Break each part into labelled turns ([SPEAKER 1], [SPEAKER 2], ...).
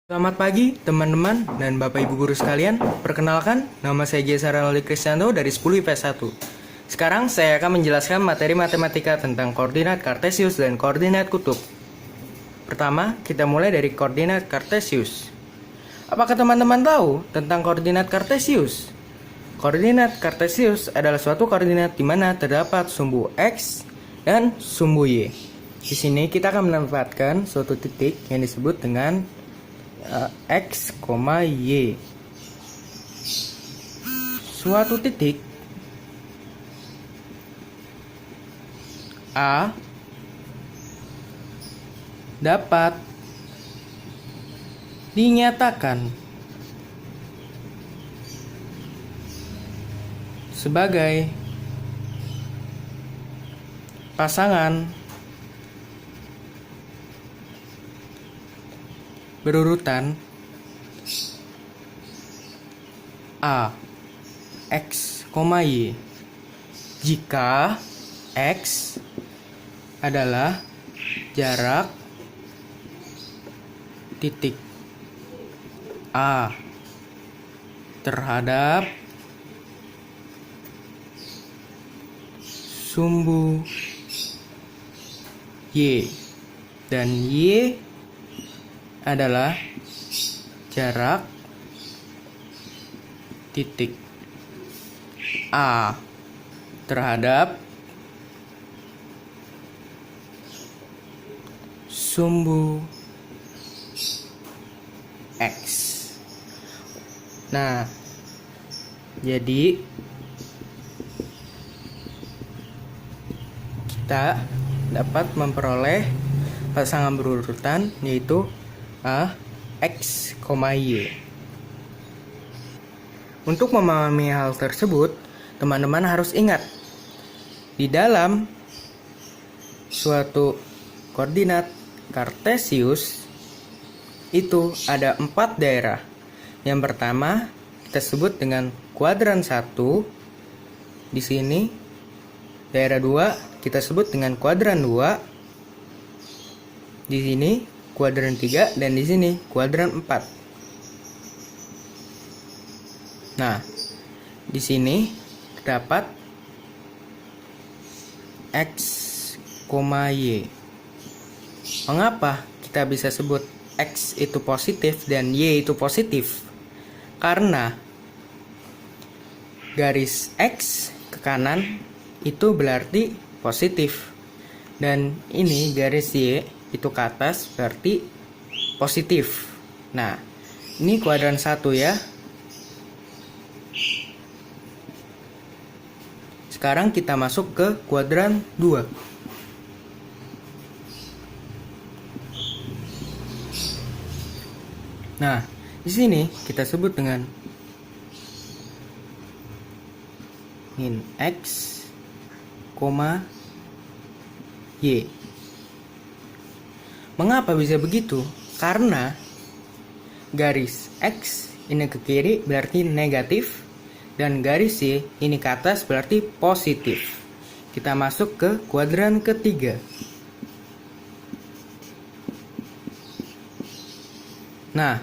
[SPEAKER 1] Selamat pagi teman-teman dan Bapak Ibu guru sekalian. Perkenalkan, nama saya Gesara Loli Kristianto dari 10 IPS 1. Sekarang saya akan menjelaskan materi matematika tentang koordinat kartesius dan koordinat kutub. Pertama, kita mulai dari koordinat kartesius. Apakah teman-teman tahu tentang koordinat kartesius? Koordinat kartesius adalah suatu koordinat di mana terdapat sumbu X dan sumbu Y. Di sini kita akan menempatkan suatu titik yang disebut dengan X, Y. Suatu titik A dapat dinyatakan sebagai pasangan berurutan A, X, Y jika X adalah jarak titik A terhadap sumbu Y dan Y adalah jarak titik A terhadap sumbu X. Nah, jadi kita dapat memperoleh pasangan berurutan yaitu A, X, Y. Untuk memahami hal tersebut, teman-teman harus ingat, di dalam suatu koordinat kartesius itu ada 4 daerah. Yang pertama kita sebut dengan kuadran 1. Di sini daerah 2 kita sebut dengan kuadran 2. Di sini kuadran 3 dan di sini kuadran 4. Nah, di sini terdapat X, Y. Mengapa kita bisa sebut X itu positif dan Y itu positif? Karena garis X ke kanan itu berarti positif, dan ini garis Y itu ke atas berarti positif. Nah, ini kuadran 1 ya. Sekarang kita masuk ke kuadran 2. Nah, di sini kita sebut dengan min X, Y. Mengapa bisa begitu? Karena garis X ini ke kiri berarti negatif, dan garis Y ini ke atas berarti positif. Kita masuk ke kuadran ketiga. Nah,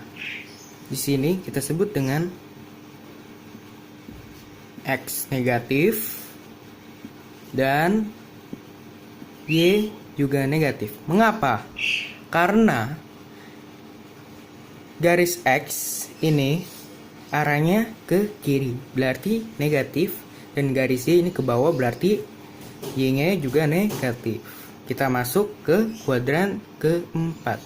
[SPEAKER 1] di sini kita sebut dengan X negatif dan Y juga negatif. Mengapa? Karena garis X ini arahnya ke kiri berarti negatif, dan garis Y ini ke bawah berarti Y-nya juga negatif. Kita masuk ke kuadran keempat.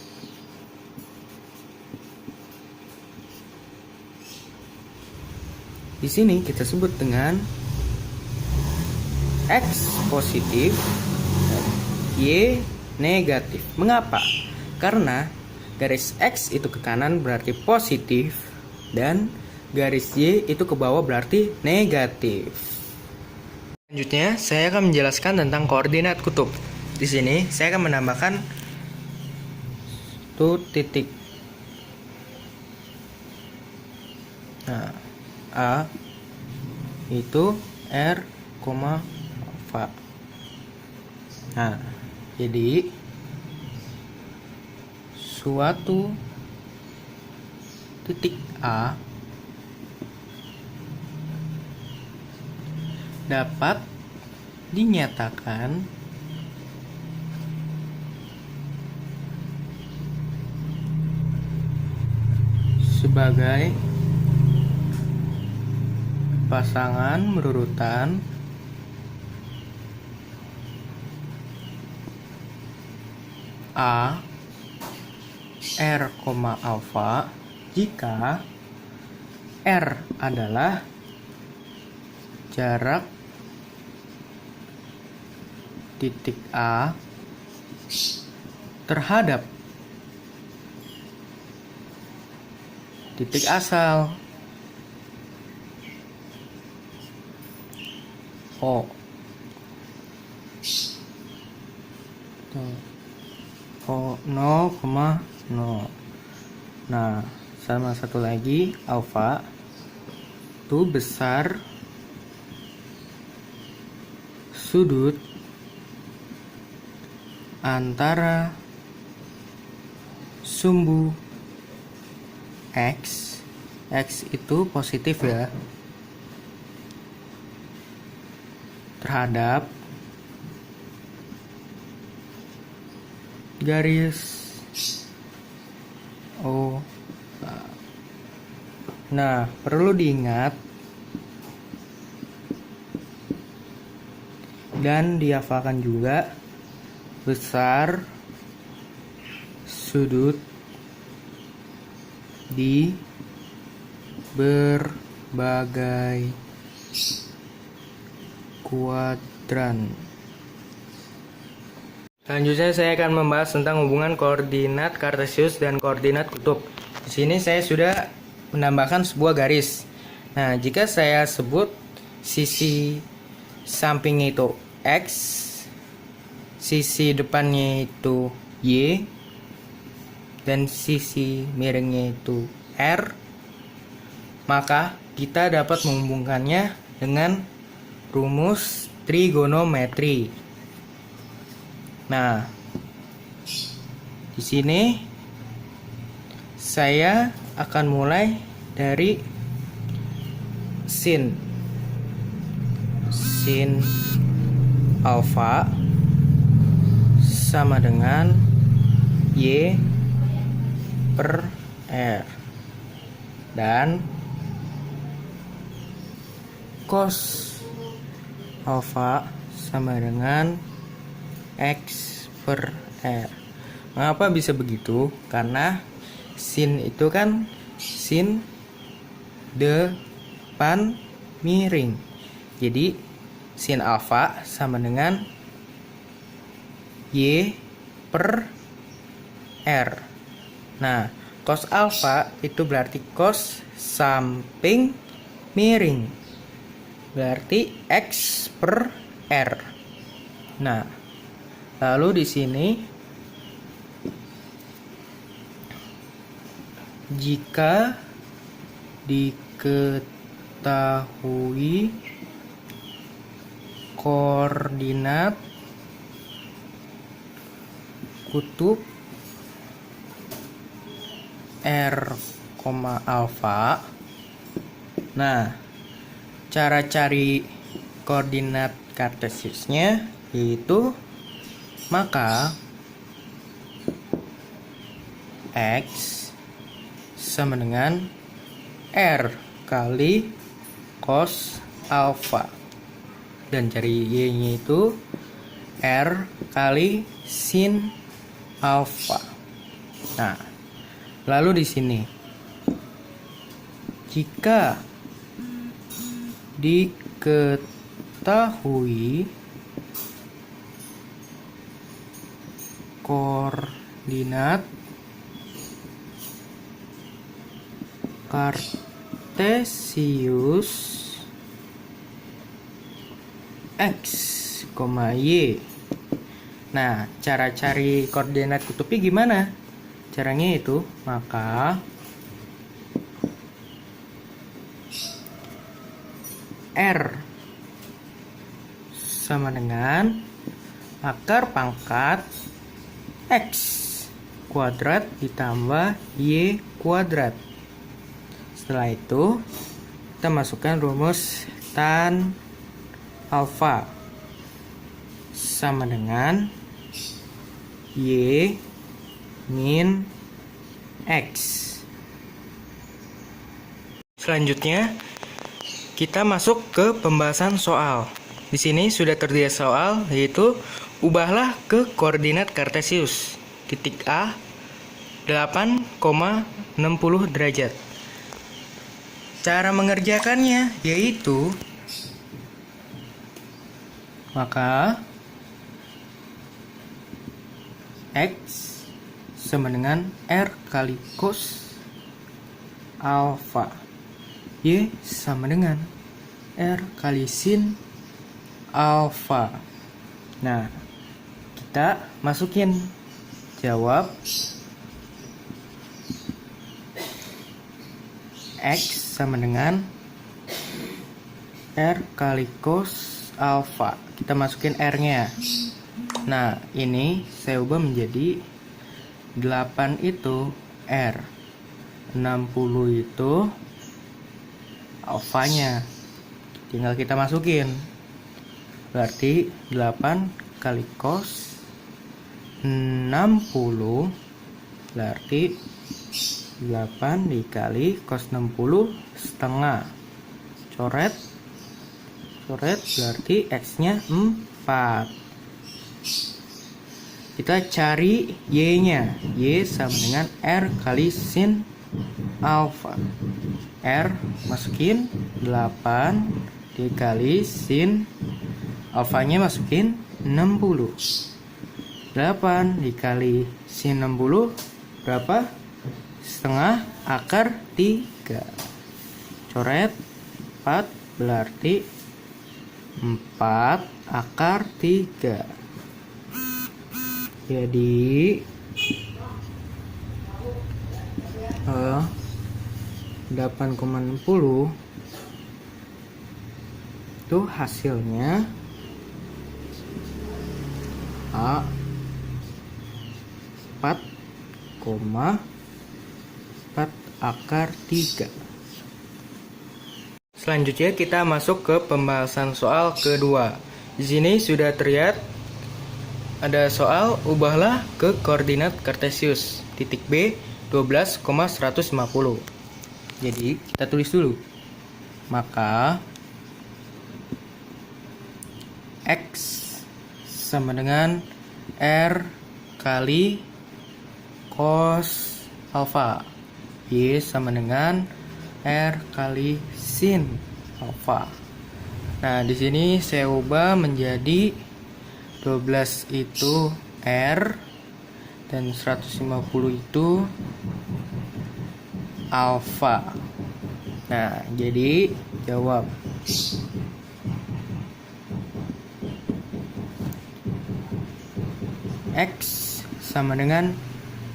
[SPEAKER 1] Di sini kita sebut dengan X positif dan Y negatif. Mengapa? Karena garis X itu ke kanan berarti positif, dan garis Y itu ke bawah berarti negatif. Selanjutnya, saya akan menjelaskan tentang koordinat kutub. Di sini, saya akan menambahkan satu titik. Nah, A itu R, F. Nah, jadi suatu titik A dapat dinyatakan sebagai pasangan berurutan A R, alfa jika R adalah jarak titik A terhadap titik asal O. O 0,0. Nah, sama satu lagi alfa itu besar sudut antara sumbu X itu positif ya, terhadap garis O. Nah, perlu diingat dan dihafalkan juga besar sudut di berbagai kuadran. Selanjutnya saya akan membahas tentang hubungan koordinat kartesius dan koordinat kutub. Di sini saya sudah menambahkan sebuah garis. Nah, jika saya sebut sisi sampingnya itu X, sisi depannya itu Y, dan sisi miringnya itu R, maka kita dapat menghubungkannya dengan rumus trigonometri. Nah, di sini saya akan mulai dari sin alfa sama dengan Y per R, dan cos alfa sama dengan X per R. Mengapa bisa begitu? Karena sin itu kan sin depan miring. Jadi sin alfa sama dengan Y per R. Nah, cos alfa itu berarti cos samping miring, berarti X per R. Nah, lalu di sini jika diketahui koordinat kutub R, alfa. Nah, cara cari koordinat kartesiusnya yaitu maka X sama dengan R kali cos alfa, dan cari Y-nya itu R kali sin alfa. Nah, lalu di sini jika diketahui koordinat kartesius X, Y. Nah, cara cari koordinat kutubnya gimana? Caranya itu, maka R sama dengan akar pangkat X kuadrat ditambah Y kuadrat. Setelah itu kita masukkan rumus tan alfa sama dengan Y min X. Selanjutnya kita masuk ke pembahasan soal. Di sini sudah terdapat soal, yaitu ubahlah ke koordinat kartesius. Titik A 8,60 derajat. Cara mengerjakannya yaitu maka X sama dengan R kali cos alfa, Y sama dengan R kali sin alfa. Nah, kita masukin jawab X sama dengan R kali cos alfa. Kita masukin R-nya. Nah, ini saya ubah menjadi 8 itu R, 60 itu alfanya. Tinggal kita masukin. Berarti 8 kali cos 60 berarti 8 dikali cos 60 setengah. Coret berarti X-nya 4. Kita cari Y-nya. Y sama dengan R kali sin alfa. R masukin 8 dikali sin alfanya masukin 60. 8 dikali sin 60 berapa? Setengah akar 3. Coret 4 berarti 4 akar 3. Jadi 8,60 itu hasilnya A 4,4 akar 3. Selanjutnya kita masuk ke pembahasan soal kedua. Di sini sudah terlihat ada soal ubahlah ke koordinat kartesius. Titik B 12,150. Jadi kita tulis dulu. Maka X sama dengan R kali cos alfa. Y sama dengan R kali sin alfa. Nah, di sini saya ubah menjadi 12 itu R dan 150 itu alfa. Nah, jadi jawab X sama dengan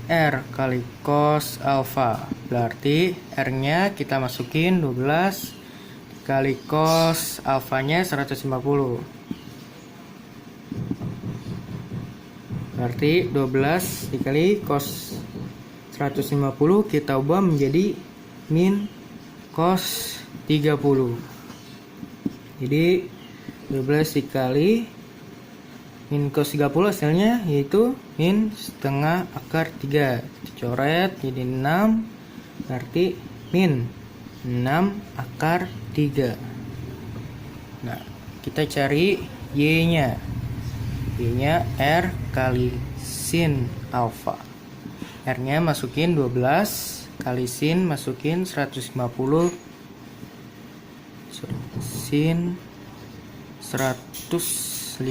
[SPEAKER 1] R kali cos alfa. Berarti R-nya kita masukin 12 kali cos alfanya 150. Berarti 12 dikali cos 150 kita ubah menjadi min cos 30. Jadi 12 dikali min cos 30 hasilnya yaitu min setengah akar 3. Dicoret jadi 6. Berarti min 6 akar 3. Nah, kita cari Y-nya. Y-nya R kali sin alfa. R-nya masukin 12 kali sin masukin 150. Sin 150.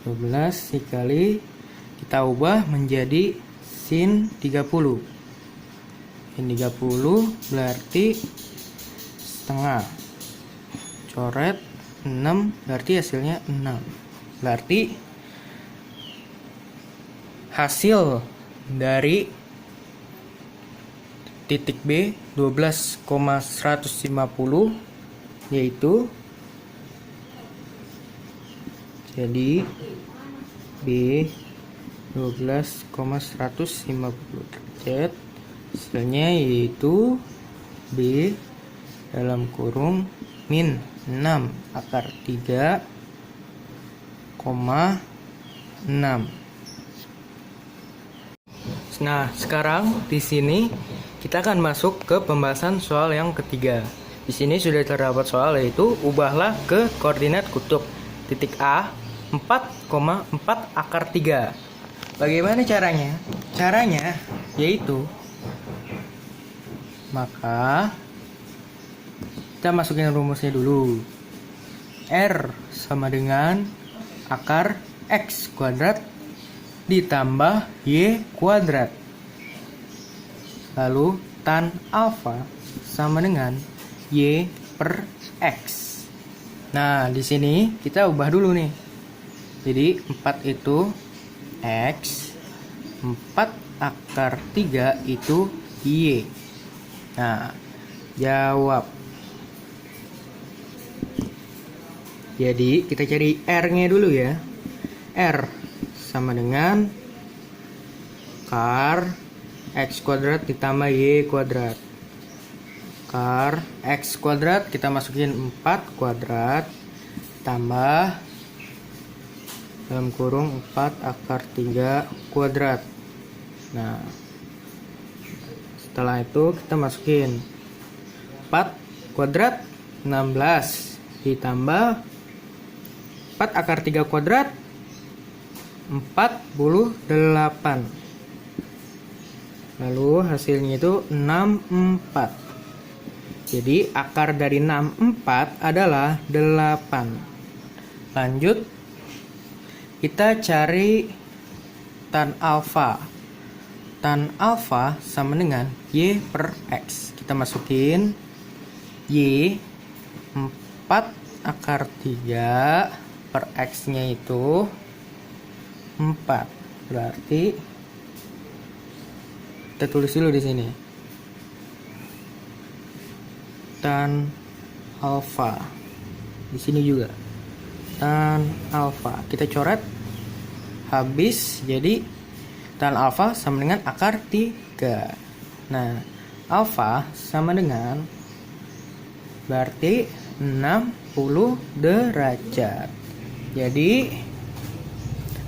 [SPEAKER 1] 12 dikali kita ubah menjadi sin 30. Sin 30 berarti setengah. Coret 6 berarti hasilnya 6. Berarti hasil dari titik B 12,150 yaitu jadi B 12,150 derajat Hasilnya yaitu B dalam kurung min 6 akar 3, 6. Nah, sekarang di sini kita akan masuk ke pembahasan soal yang ketiga. Di sini sudah terdapat soal yaitu ubahlah ke koordinat kutub. Titik A 4,4 akar 3. Bagaimana caranya? Caranya yaitu maka kita masukin rumusnya dulu. R sama dengan akar X kuadrat ditambah Y kuadrat. Lalu tan alfa sama dengan Y per X. Nah, di sini kita ubah dulu nih. Jadi 4 itu X, 4 akar 3 itu Y. Nah, jawab. Jadi kita cari R-nya dulu ya. R sama dengan akar X kuadrat ditambah Y kuadrat. Akar X kuadrat kita masukin 4 kuadrat tambah dalam kurung 4 akar 3 kuadrat. Nah, setelah itu kita masukin 4 kuadrat 16 ditambah 4 akar 3 kuadrat 48. Lalu hasilnya itu 64. Jadi akar dari 64 adalah 8. Lanjut, kita cari tan alfa. Tan alfa sama dengan Y per X. Kita masukin Y 4 akar 3 per X nya itu 4. Berarti kita tulis dulu di sini. Tan alfa. Di sini juga. Tan alfa. Kita coret habis jadi tan alfa sama dengan akar 3. Nah, alfa sama dengan berarti 60 derajat. Jadi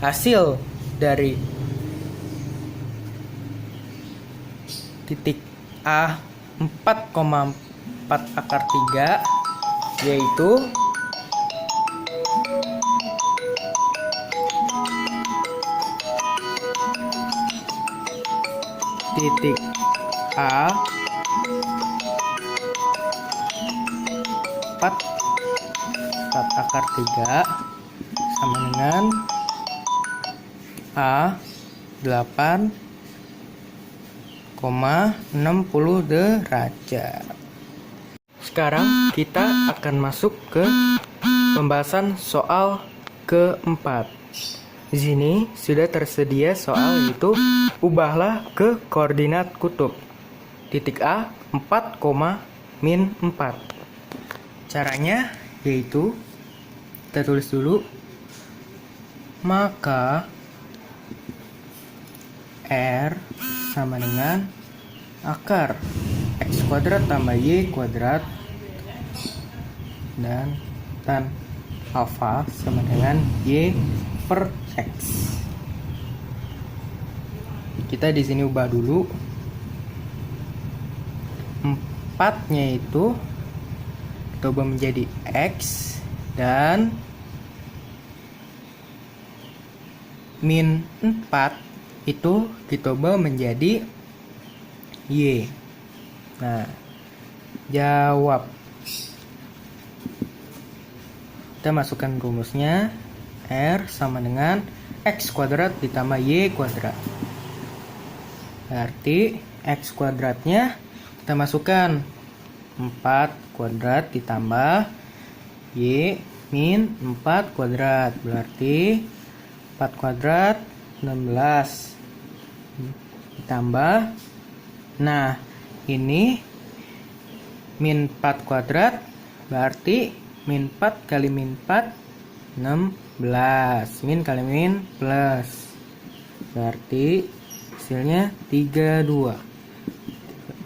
[SPEAKER 1] hasil dari titik A 4,4 akar 3 yaitu titik A 4 akar 3 sama dengan A 8,60 derajat. Sekarang kita akan masuk ke pembahasan soal keempat. Di sini sudah tersedia soal yaitu ubahlah ke koordinat kutub. Titik A 4, min 4. Caranya yaitu kita tulis dulu. Maka R sama dengan akar X kuadrat tambah Y kuadrat dan tan alfa sama dengan Y per X. Kita di sini ubah dulu. 4-nya itu kita ubah menjadi X dan min 4 itu kita ubah menjadi Y. Nah, jawab. Kita masukkan rumusnya. R sama dengan X kuadrat ditambah Y kuadrat. Berarti X kuadratnya kita masukkan 4 kuadrat ditambah Y min 4 kuadrat. Berarti 4 kuadrat 16 ditambah, nah ini min 4 kuadrat berarti min 4 kali min 4 16, min kali min plus berarti hasilnya 32.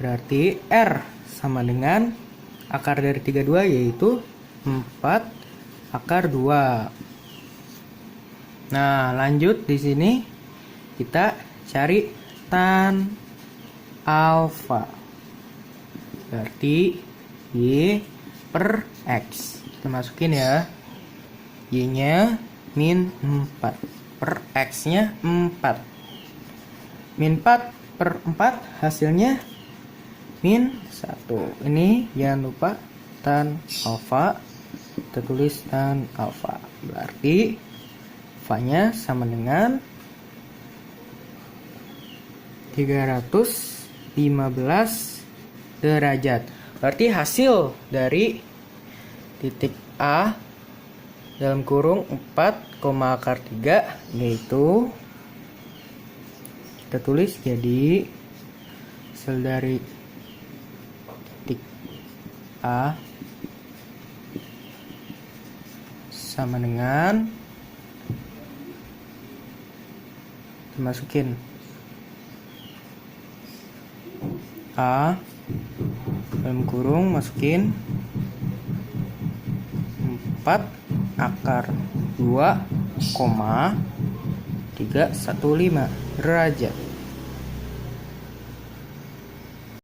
[SPEAKER 1] Berarti R sama dengan akar dari 32 yaitu 4 akar 2. Nah, lanjut di sini kita cari tan alfa. Berarti Y per X. Kita masukin ya. Y-nya min 4 per X-nya 4. Min 4 per 4 hasilnya min 1. Ini jangan lupa tan alfa. Kita tulis tan alfa. Berarti alfanya sama dengan 315 derajat. Berarti hasil dari titik A dalam kurung 4, akar 3 yaitu kita tulis jadi hasil dari titik A sama dengan, kita masukin A dalam kurung, masukin 4 akar 2, 315 derajat.